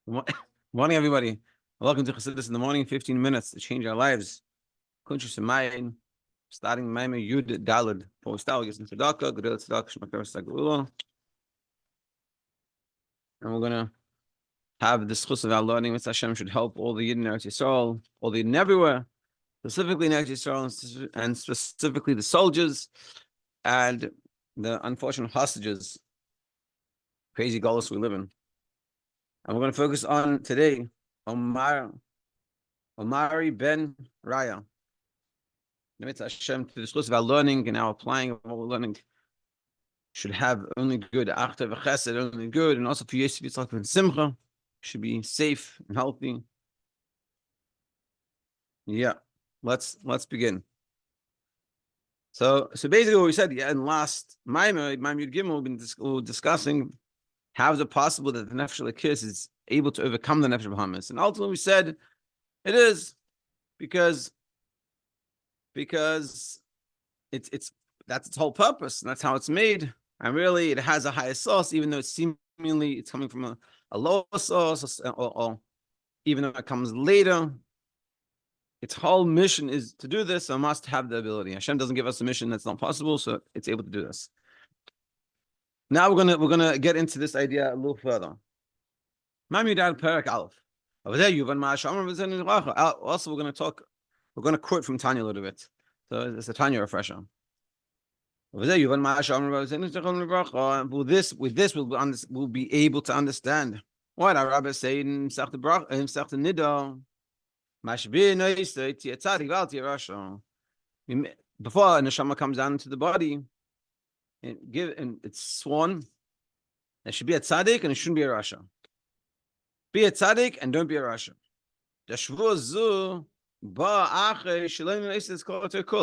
Morning, everybody. Welcome to Chassidus in the morning. 15 minutes to change our lives. Kuntres and starting Mammer Yud Dalad. Postal and Tzedakah, Gedel Tzedakah, Shmakar Sagula. And we're gonna have the Zchus of our learning, which Hashem should help all the Yidden in Eretz Yisroel, all the Yidden everywhere, specifically in Eretz Yisroel, and specifically the soldiers and the unfortunate hostages. Crazy goals we live in. And we're going to focus on today, Omari ben Raaya. Hashem, to the Zchus of our learning and our applying of what we're learning should have only good, Achta v'chesed, only good, and also for Yosef Yitzchak and Simcha, should be safe and healthy. Yeah, let's begin. So basically what we said, in last Mammer Yud Gimel, we've been discussing how is it possible that the Nefesh Elokis is able to overcome the Nefesh Bahamis? And ultimately we said it is because it's that's its whole purpose, and that's how it's made. And really it has a higher source, even though seemingly it's coming from a lower source, or even though it comes later. Its whole mission is to do this, so it must have the ability. Hashem doesn't give us a mission that's not possible, so it's able to do this. Now we're gonna get into this idea a little further. Also, we're gonna quote from Tanya a little bit. So it's a Tanya refresher. With this we'll be able to understand what our Rabbi said in Sechta Nida. Before a neshama comes down into the body, and it's sworn there should be a tzaddik and it shouldn't be a rasha. Be a tzaddik and don't be a rasha.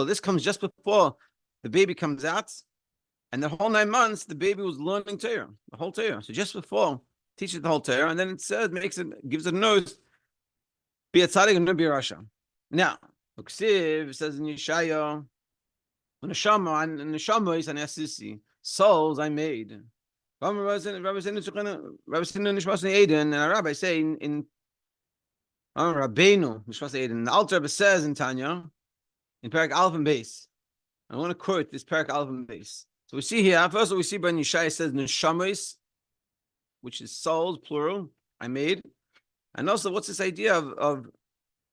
This comes just before the baby comes out, and the whole 9 months the baby was learning Torah, the whole Torah. So just before teaches the whole Torah, and then it says, gives it a note, be a tzaddik and don't be a rasha. Now, Uksiv says in Yeshaya, souls I made. And a rabbi saying in Rabbeinu, the Alter Rebbe says in Tanya, in Perek Aleph and Beis. I want to quote this Perek Aleph and Beis. So we see here, first of all, we see when Yeshaya says Neshamos, which is souls, plural, I made. And also, what's this idea of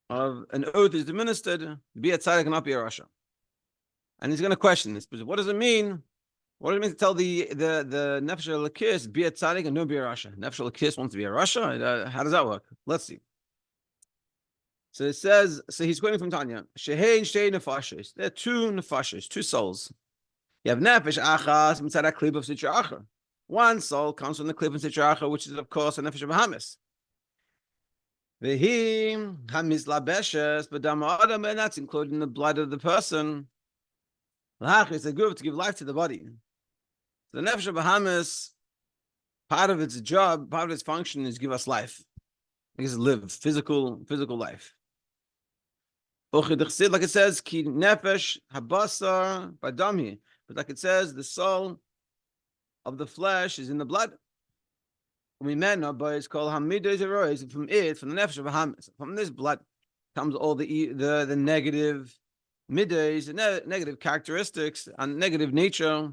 an oath is administered, be a tzaddik and not be a rasha? And he's going to question this, but what does it mean? What does it mean to tell the Nefesh Elokis, be a tzaddik and don't be a rasha? Nefesh Elokis wants to be a rasha? How does that work? Let's see. So it says, so he's quoting from Tanya, Shehein shtei nefashos. There are two nefashos, two souls. You have nefesh achas mitzad haklip of sitra acher. One soul comes from the klip of sitra acher, which is of course a nefesh of Bahamis. V'hi hamizlabeshes b'dam adam, and that's included in the blood of the person. L'hach is a good to give life to the body. The nefesh of Bahamis, part of its job, part of its function is give us life. It gives us live, physical life. Like it says, ki nefesh habasar badami. But like it says, the soul of the flesh is in the blood. But it's called hamidah zerois. From the nefesh of Bahamis, from this blood comes all the negative middays, negative characteristics, and negative nature.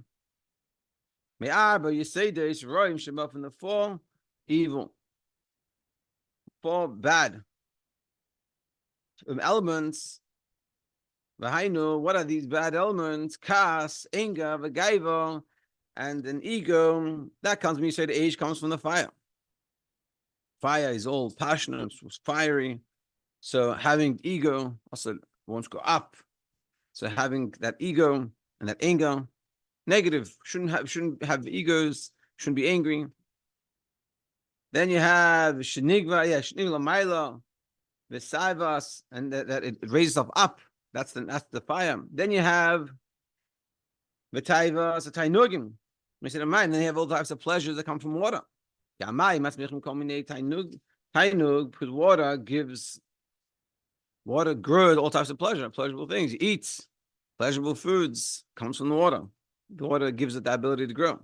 But you say this, roim shema, from the four evil, four bad elements. What are these bad elements? Kas, anger, v'gaiva, and an ego. That comes when you say the age comes from the fire. Fire is all passionate, it's fiery. So having ego also wants to go up. So having that ego and that anger, negative, shouldn't have egos, shouldn't be angry. Then you have shenigva, shenigla maila, v'saivas, and that it raises up. That's the fire. Then you have v'taivas, tainugim. Then you have all types of pleasures that come from water. Tainug, because water grows all types of pleasurable things. It eats pleasurable foods, comes from the water. The water gives it the ability to grow.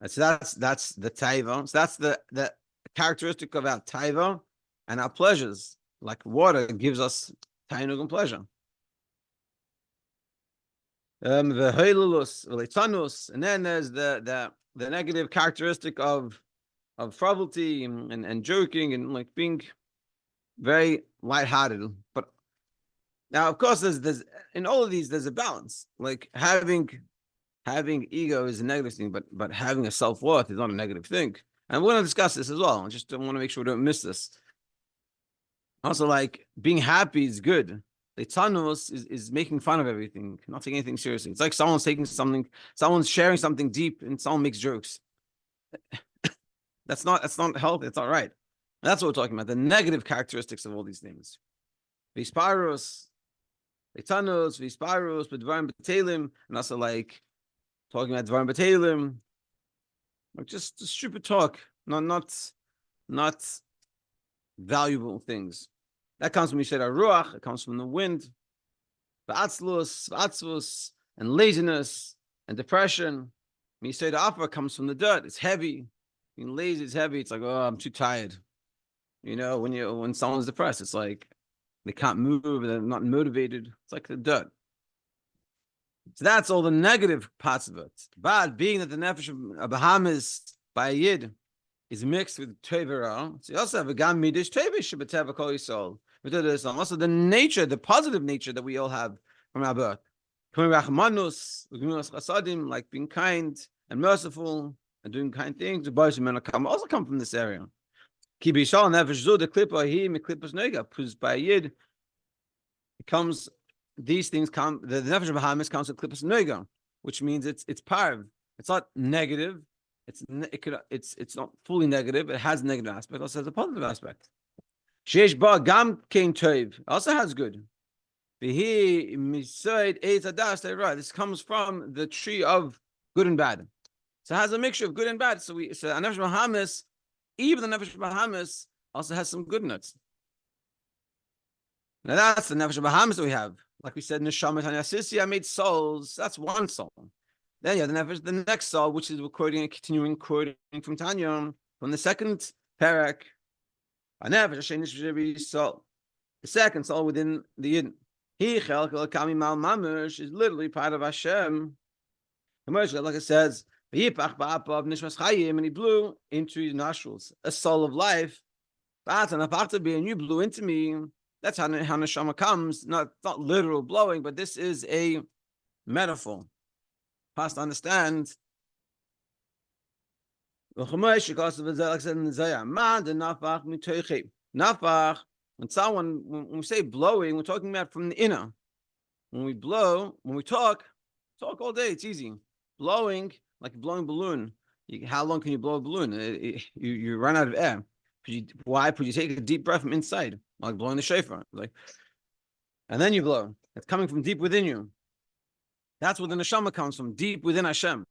And so that's the taiva. So that's the characteristic of our taiva and our pleasures. Like water gives us tainug and pleasure. The heilulus, v'leitanus, and then there's the negative characteristic of frivolity and joking and like being very lighthearted. But now, of course, there's in all of these there's a balance. Like having ego is a negative thing, but having a self-worth is not a negative thing. And we're going to discuss this as well. I just want to make sure we don't miss this. Also, like being happy is good. The tanus is making fun of everything, not taking anything seriously. It's like someone's sharing something deep, and someone makes jokes. That's not healthy. It's not right. That's what we're talking about. The negative characteristics of all these things. Visparus, tanus, visparus, bedvarim betelim, and also like talking about dvarim betelim, like just stupid talk, not valuable things. That comes from Yished Ruach. It comes from the wind, v'atzvus, and laziness and depression. Yished Afar comes from the dirt. It's heavy. Being lazy is heavy. It's like, oh, I'm too tired. You know, when someone's depressed, it's like they can't move. They're not motivated. It's like the dirt. So that's all the negative parts of it. But being that the nefesh of Bahamas by a yid is mixed with tevera, so you also have a gam midish tevish b'teva kol yisol. Also the nature, the positive nature that we all have from our birth. Like being kind and merciful and doing kind things, also come from this area. Ki b'shal nefesh zu the klippa he miklippus nega, because by a yid it comes. These things come. The nefesh of Bahamas comes with klippas nega, which means it's parv. It's not negative. It's not fully negative. It has a negative aspect. It also has a positive aspect. Sheish ba gam kein tov also has good. Bihi misaid eitz adas teira. This comes from the tree of good and bad. So it has a mixture of good and bad. So a nefesh of Bahamas, even the nefesh of Bahamas also has some good nuts. Now that's the nefesh of Bahamas that we have. Like we said, Neshamat Hanasisi, I made souls. That's one soul. Then you have the next soul, which is continuing quoting from Tanya, from the second parak. The second soul within the Yidden. He Mammer is literally part of Hashem. Like it says, and he blew into his nostrils, a soul of life. And you blew into me. That's how neshama comes, not literal blowing, but this is a metaphor. Has to understand. Nafach, when we say blowing, we're talking about from the inner. When we talk all day, it's easy. Blowing, like a blowing balloon. How long can you blow a balloon? You run out of air. Why? Because you take a deep breath from inside, like blowing the shofar. And then you blow. It's coming from deep within you. That's where the neshama comes from, deep within Hashem.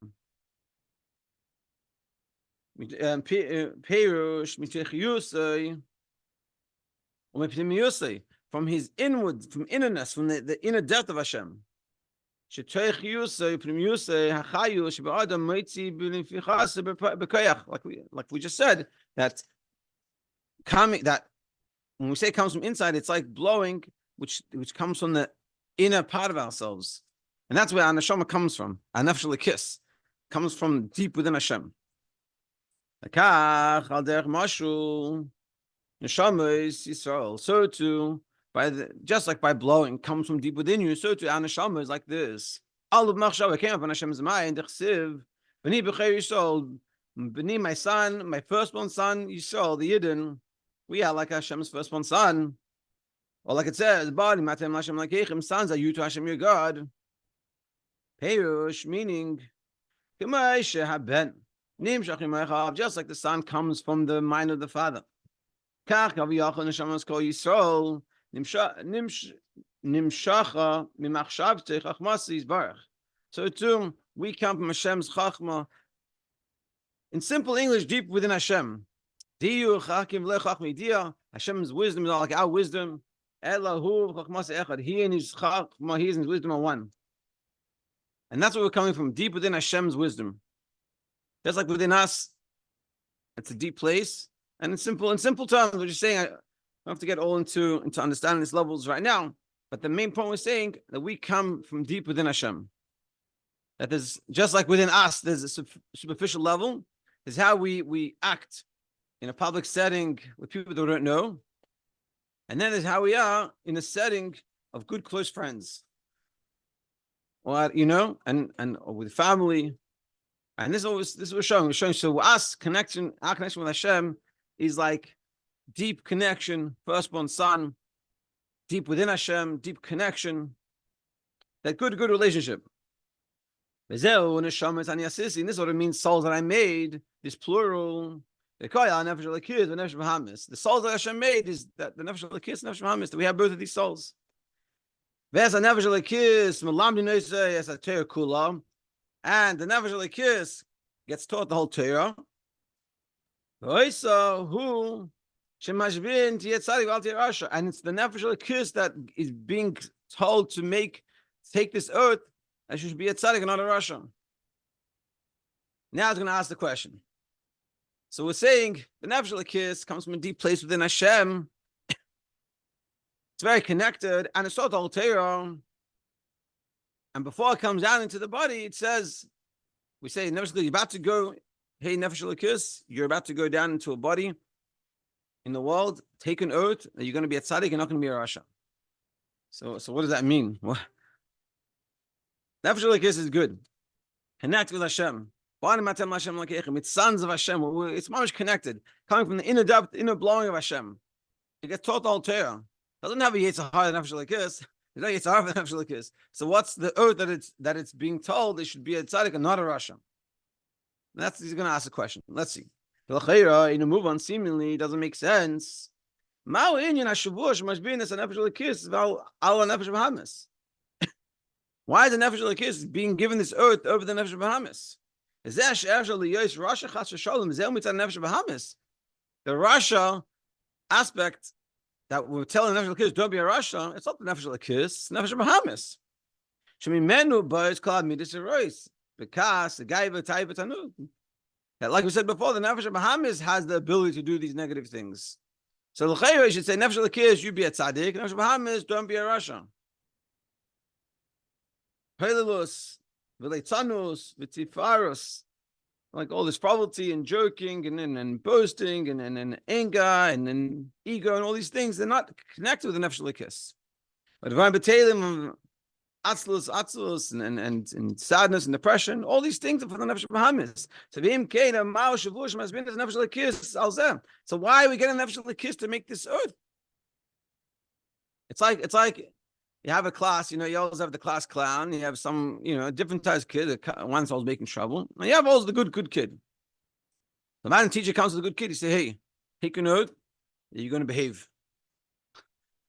From his inward, from innerness, from the inner depth of Hashem. Like we just said, that when we say it comes from inside, it's like blowing, which comes from the inner part of ourselves. And that's where our neshama comes from. Our nefesh kiss comes from deep within Hashem. Neshama is Yisroel. So too, just like by blowing comes from deep within you, so too our neshama is like this. All of machshava came up on Hashem's mind. B'ni b'chei Yisroel, b'ni my son, my firstborn son Yisroel, the Yidden. We are like Hashem's firstborn son. Or like it says, body matem Hashem lakechem, sons are you to Hashem your God. Perush, meaning, just like the son comes from the mind of the father. So too, we come from Hashem's chachma. In simple English, deep within Hashem. Hashem's wisdom is not like our wisdom. He and his chachma, he and his wisdom are one. And that's where we're coming from, deep within Hashem's wisdom. Just like within us, it's a deep place. And in simple terms, we're just saying, I don't have to get all into understanding these levels right now. But the main point we're saying that we come from deep within Hashem. That there's, just like within us, there's a superficial level. Is how we act in a public setting with people that we don't know. And then there's how we are in a setting of good, close friends. Or, and with family. And this is what we're showing. We're showing, so our connection with Hashem is like deep connection, firstborn son, deep within Hashem, deep connection, that good relationship. And this is what it means, souls that I made, this plural. The souls that Hashem made is that the nefesh lekis, nefesh hamis, that we have both of these souls. And the nefesh lekis gets taught the whole Torah. And it's the nefesh lekis that is being told to take this earth, and she should be a tzaddik and not a rasha. Now it's going to ask the question. So we're saying the nefesh lekis comes from a deep place within Hashem. It's very connected, and it's taught the whole Torah. And before it comes down into the body, it says, we say, nefesh lekis, you're about to go, hey, nefesh lekis, you're about to go down into a body in the world, take an oath that you're going to be a tzaddik, you're not going to be a rasha. So what does that mean? What? Nefesh lekis is good. Connect with Hashem. It's sons of Hashem. It's much connected, coming from the inner depth, inner blowing of Hashem. It gets taught the whole Torah. It doesn't have a Yitzhak nefesh lekis. There's no Yitzhak nefesh lekis. So what's the oath that it's being told? It should be a tzaddik and not a rasha. He's going to ask a question. Let's see. In a move on, seemingly doesn't make sense. Why is the nefesh lekis being given this oath over the nefesh bahamis? The rasha aspect that we're telling the nefesh lekis don't be a rasha, it's not the nefesh lekis, it's nefesh bahamis. Shemimenu boys called me this erois because the guy tanu. Like we said before, the nefesh bahamis has the ability to do these negative things. So l'chayra, you should say nefesh lekis, you be a tzaddik, nefesh bahamis, don't be a rasha. Pelilus, v'leitanus, v'tifarus, like all this frivolity and joking and boasting and anger and ego and all these things, they're not connected with the nefesh lekis. But divine betalim, atzlus and sadness and depression, all these things are for the nefesh bahamis. So why are we getting nefesh lekis to make this earth? It's like you have a class, you always have the class clown. You have some, different types of kid. One's always making trouble. And you have always the good kid. The man teacher comes to the good kid. He say, hey, take an oath that you're going to behave.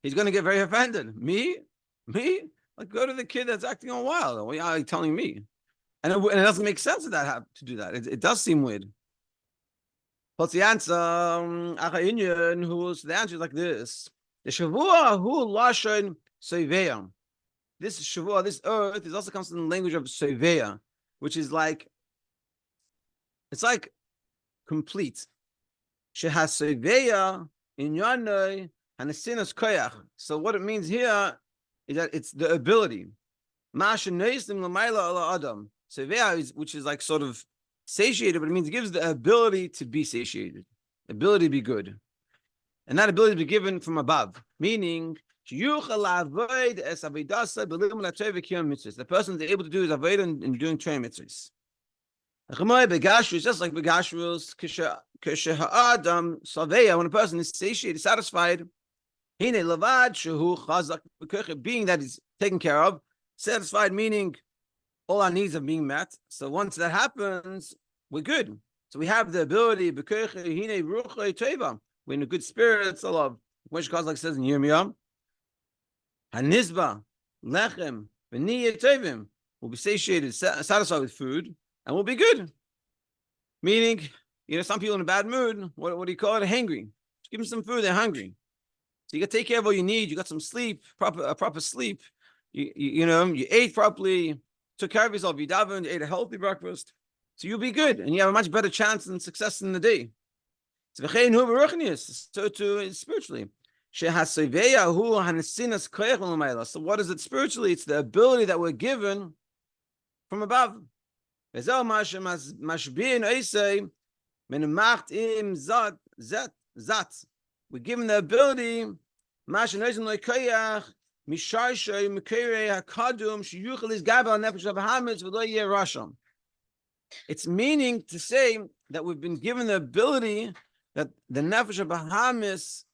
He's going to get very offended. Me? Like, go to the kid that's acting all wild. Why are you telling me? And it doesn't make sense to do that. It does seem weird. What's the answer? The answer is like this. The Shavua hu lashon Soveya. This Shavua, this earth, is also comes from the language of Soveya, which is like, it's like complete. She has Soveya in Yanoi and the sinas koyach. So what it means here is that it's the ability. Soveya, which is like sort of satiated, but it means it gives the ability to be satiated, the ability to be good. And that ability to be given from above, meaning the person is able to do his avodah and doing Torah mitzvahs. Just like begashros, when a person is satiated, satisfied, being that he's taken care of, satisfied meaning all our needs are being met. So once that happens, we're good. So we have the ability, we're in a good spirits, Allah, which God like says in Yirmiyah, Hanizba, Lechem, V'niyeh Tovim, we'll be satiated, satisfied with food, and we'll be good. Meaning, some people in a bad mood, what do you call it? Hangry. Just give them some food, they're hungry. So you got to take care of all you need. You got some sleep, proper sleep. You ate properly, took care of yourself. You davened, you ate a healthy breakfast. So you'll be good, and you have a much better chance and success in the day. So too spiritually. So what is it spiritually? It's the ability that we're given from above. We're given the ability. It's meaning to say that we've been given the ability that the nefesh of Bahamis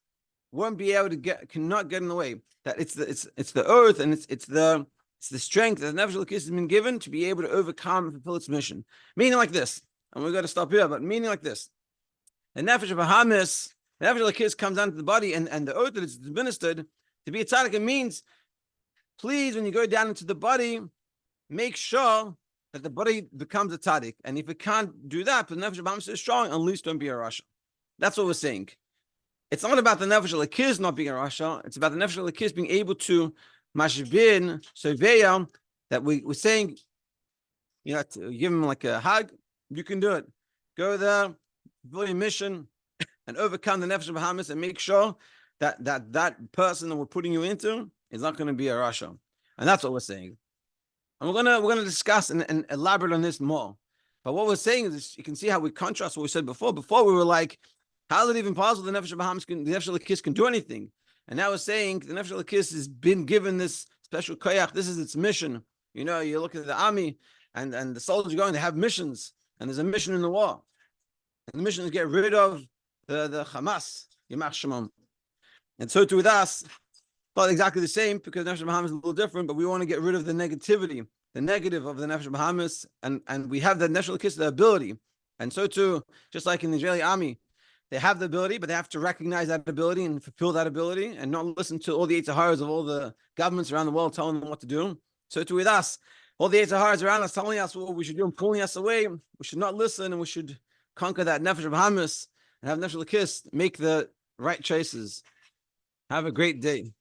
won't be able to cannot get in the way. That it's the earth and it's the strength that the nefesh of has been given to be able to overcome and fulfill its mission. Meaning like this, and we've got to stop here. But meaning like this, the nefesh of Bahamis, the nefesh of comes down to the body, and the earth that it's administered to be a tzaddik. It means, please, when you go down into the body, make sure that the body becomes a tzaddik. And if it can't do that, but the nefesh of Bahamis is strong, at least don't be a rasha. That's what we're saying. It's not about the nefesh of Lakiz not being a rasha. It's about the nefesh of Lakiz being able to mashbin soveya. That we're saying, you know, to give him like a hug. You can do it. Go there, fulfill your mission, and overcome the nefesh of Bahamis, and make sure that person that we're putting you into is not going to be a rasha. And that's what we're saying. And we're gonna discuss and elaborate on this more. But what we're saying is, you can see how we contrast what we said before. Before we were like, how is it even possible the nefesh of Bahamis the nefesh of Lakis can do anything? And now we're saying the nefesh of Lakis has been given this special koyach. This is its mission. You know, you look at the army and the soldiers going, they have missions, and there's a mission in the war. And the mission is to get rid of the Hamas, Yimach Shemam. And so too with us, not exactly the same, because the nefesh of Bahamis is a little different, but we want to get rid of the negativity, the negative of the nefesh of Bahamis, and we have the nefesh of Lakis, the ability. And so too, just like in the Israeli army, they have the ability, but they have to recognize that ability and fulfill that ability, and not listen to all the Eitzaharas of all the governments around the world telling them what to do. So too with us, all the Eitzaharas around us telling us what we should do and pulling us away. We should not listen, and we should conquer that nefesh of Bahamis and have nefesh of Lakis, make the right choices. Have a great day.